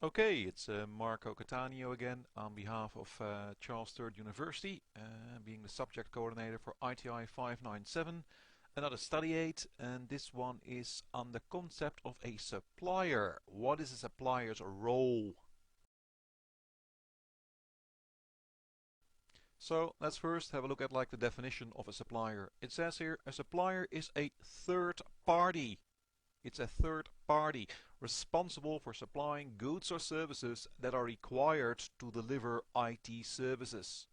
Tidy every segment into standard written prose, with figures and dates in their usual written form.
Okay, it's Marco Cattaneo again on behalf of Charles III University, being the subject coordinator for ITI 597, another study aid, and this one is on the concept of a supplier. What is a supplier's role? So let's first have a look at the definition of a supplier. It says here a supplier is a third party. It's a third party responsible for supplying goods or services that are required to deliver IT services.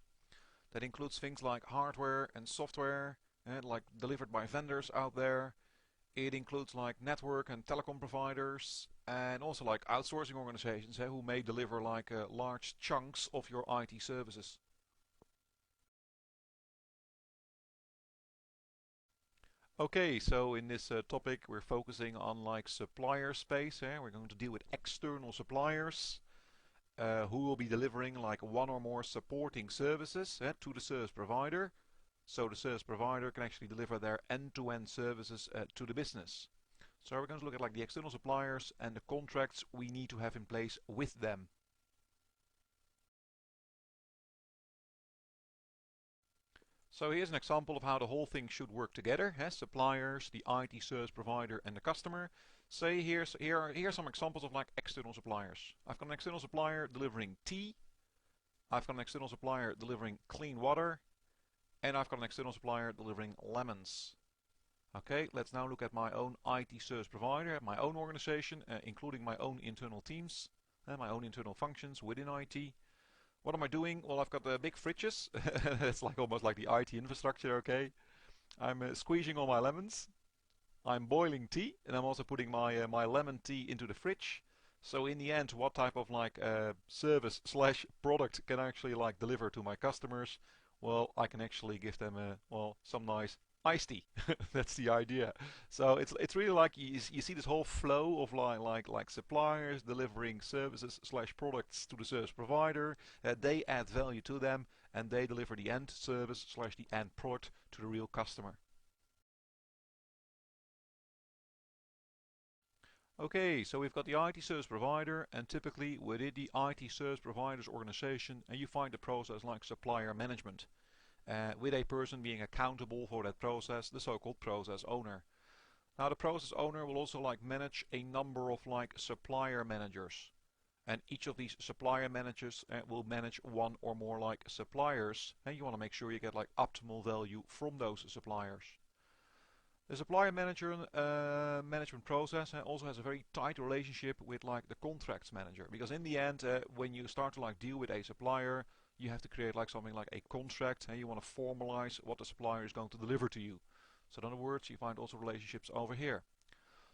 That includes things like hardware and software, like delivered by vendors out there. It includes like network and telecom providers, and also like outsourcing organizations who may deliver large chunks of your IT services. Okay, so in this topic we're focusing on supplier space. We're going to deal with external suppliers who will be delivering like one or more supporting services to the service provider. So the service provider can actually deliver their end-to-end services to the business. So we're going to look at the external suppliers and the contracts we need to have in place with them. So here's an example of how the whole thing should work together. Suppliers, the IT service provider, and the customer. Say here are some examples of external suppliers. I've got an external supplier delivering tea. I've got an external supplier delivering clean water. And I've got an external supplier delivering lemons. Okay, let's now look at my own IT service provider, my own organization, including my own internal teams, my own internal functions within IT. What am I doing? Well, I've got the big fridges. It's almost like the IT infrastructure, okay? I'm squeezing all my lemons. I'm boiling tea, and I'm also putting my lemon tea into the fridge. So in the end, what type of service slash product can I actually deliver to my customers? Well, I can actually give them some nice iced tea. That's the idea. So it's really you see this whole flow of suppliers delivering services slash products to the service provider. They add value to them, and they deliver the end service slash the end product to the real customer. Okay, so we've got the IT service provider, and typically within the IT service provider's organization, and you find a process like supplier management, with a person being accountable for that process, the so-called process owner. Now, the process owner will also manage a number of supplier managers, and each of these supplier managers will manage one or more suppliers, and you want to make sure you get optimal value from those suppliers. The supplier manager management process also has a very tight relationship with the contracts manager, because in the end, when you start to deal with a supplier, you have to create something like a contract, and you want to formalize what the supplier is going to deliver to you. So in other words, you find also relationships over here.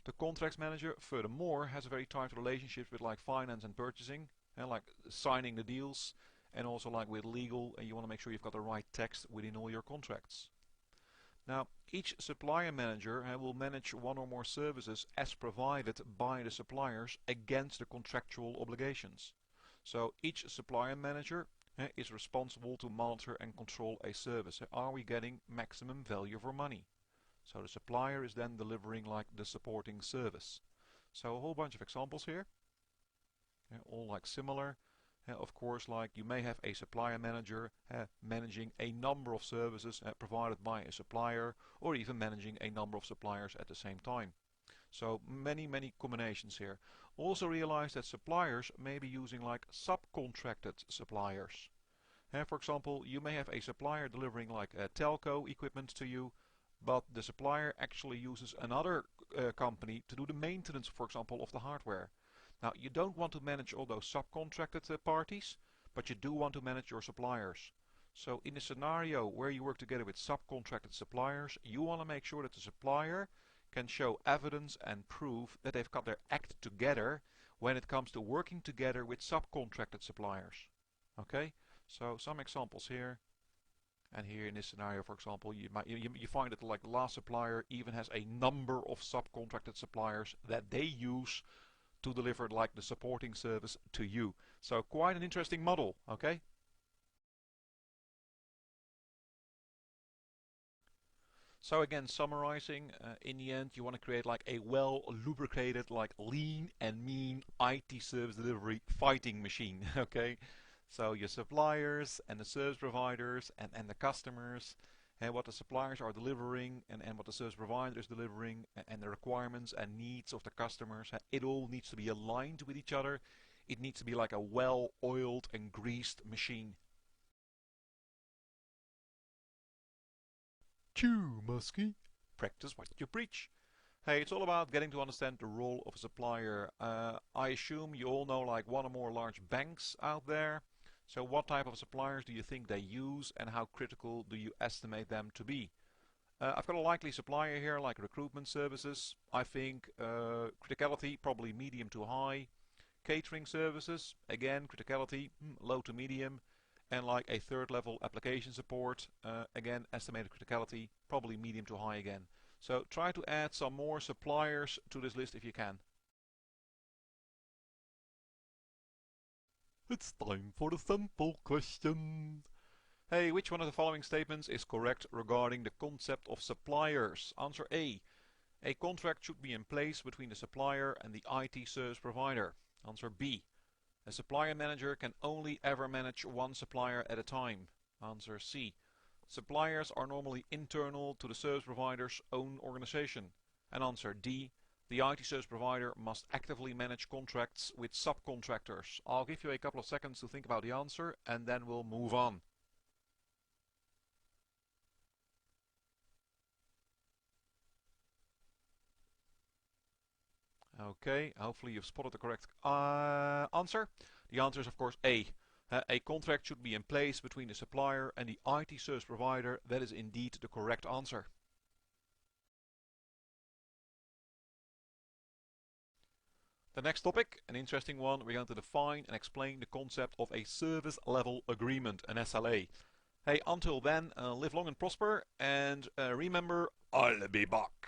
The contracts manager, furthermore, has a very tight relationship with finance and purchasing, and signing the deals, and also with legal, and you want to make sure you've got the right text within all your contracts. Now, each supplier manager will manage one or more services as provided by the suppliers against the contractual obligations. So each supplier manager is responsible to monitor and control a service. Are we getting maximum value for money? So the supplier is then delivering the supporting service. So a whole bunch of examples here, all similar. Of course, you may have a supplier manager managing a number of services provided by a supplier, or even managing a number of suppliers at the same time. So many combinations here. Also realize that suppliers may be using subcontracted suppliers. For example, you may have a supplier delivering telco equipment to you, but the supplier actually uses another company to do the maintenance, for example, of the hardware. Now, you don't want to manage all those subcontracted parties, but you do want to manage your suppliers. So in a scenario where you work together with subcontracted suppliers, you want to make sure that the supplier can show evidence and proof that they've got their act together when it comes to working together with subcontracted suppliers. Okay, so some examples here. And here in this scenario, for example, you find that the last supplier even has a number of subcontracted suppliers that they use to deliver the supporting service to you. So quite an interesting model, okay? So again, summarizing, in the end, you want to create like a well-lubricated, like lean and mean IT service delivery fighting machine. Okay, so your suppliers and the service providers and the customers, and what the suppliers are delivering and what the service provider is delivering, and the requirements and needs of the customers. It all needs to be aligned with each other. It needs to be like a well-oiled and greased machine. Chew, Muskie. Practice what you preach. Hey, it's all about getting to understand the role of a supplier. I assume you all know like one or more large banks out there. So what type of suppliers do you think they use and how critical do you estimate them to be? I've got a likely supplier here like recruitment services. I think criticality probably medium to high. Catering services, again criticality low to medium. And like a third level application support, again estimated criticality probably medium to high again. So try to add some more suppliers to this list if you can. It's time for the simple questions. Hey, which one of the following statements is correct regarding the concept of suppliers? Answer A. A contract should be in place between the supplier and the IT service provider. Answer B. A supplier manager can only ever manage one supplier at a time. Answer C. Suppliers are normally internal to the service provider's own organization. And answer D. The IT service provider must actively manage contracts with subcontractors. I'll give you a couple of seconds to think about the answer and then we'll move on. Okay, hopefully you've spotted the correct answer. The answer is of course A. A contract should be in place between the supplier and the IT service provider. That is indeed the correct answer. The next topic, an interesting one, we're going to define and explain the concept of a service level agreement, an SLA. Hey, until then, live long and prosper, and remember, I'll be back.